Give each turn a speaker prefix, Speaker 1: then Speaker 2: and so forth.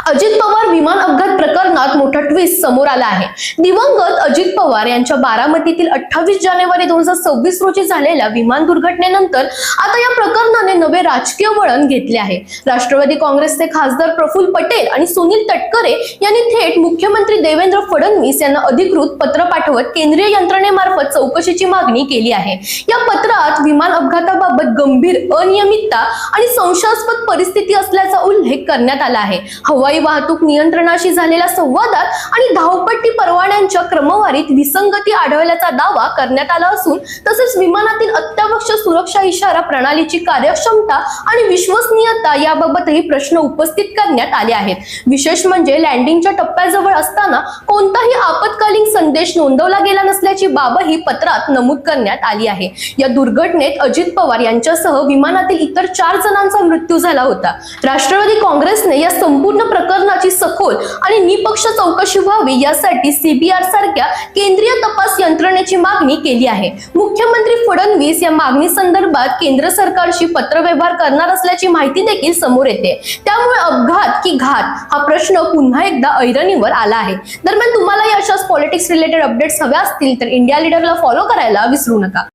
Speaker 1: अजित पवार विमान अपघात प्रकरणात मोठा ट्विस्ट समोर आला आहे। दिवंगत अजित पवार यांच्या बारामतीतील 28 जानेवारी 2026 रोजी झालेल्या विमान दुर्घटनेनंतर आता या प्रकरणाने नवे राजकीय वळण घेतले आहे। राष्ट्रवादी काँग्रेसचे खासदार प्रफुल्ल पटेल आणि सुनील तटकरे यांनी थेट मुख्यमंत्री देवेंद्र फडणवीस यांना अधिकृत पत्र पाठवत केंद्रीय यंत्रणेमार्फत चौकशीची मागणी केली आहे। या पत्रात विमान अपघाताबाबत गंभीर अनियमितता आणि संशयास्पद परिस्थिती असल्याचा उल्लेख करण्यात आला आहे। हवाई वाहतूक नियंत्रणाशी झालेल्या संवादात आणि धावपट्टी परवान्यांच्या क्रमवारीत विसंगती आढळल्याचा दावा करण्यात आला असून तसेच विमानातील अत्यावश्यक सुरक्षा इशारा प्रणालीची कार्यक्षमता आणि विश्वसनीयता याबाबतही प्रश्न उपस्थित करण्यात आले आहेत। विशेष म्हणजे लँडिंगच्या टप्प्याजवळ असताना कोणताही आपत्कालीन संदेश नोंदवला गेला नसल्याची बाबही पत्रात नमूद करण्यात आली आहे। या दुर्घटनेत अजित पवार यांच्यासह विमानातील इतर 4 जणांचा मृत्यू झाला होता। राष्ट्रवादी काँग्रेसने या संपूर्ण प्रकरणाची सखोल आणि निपक्ष चौकशी व्हावी यासाठी सीबीआर सारख्या केंद्रीय तपास यंत्रणेची मागणी केली आहे। मुख्यमंत्री फडणवीस या मागणी संदर्भात केंद्र सरकारशी पत्रव्यवहार करणार असल्याची माहिती देखील समोर येते। त्यामुळे अपघात की घात हा प्रश्न पुन्हा एकदा ऐरणीवर आला आहे। दरम्यान तुम्हाला अशाच पॉलिटिक्स रिलेटेड अपडेट्स हव्या असतील तर इंडिया लीडरला फॉलो करायला विसरू नका।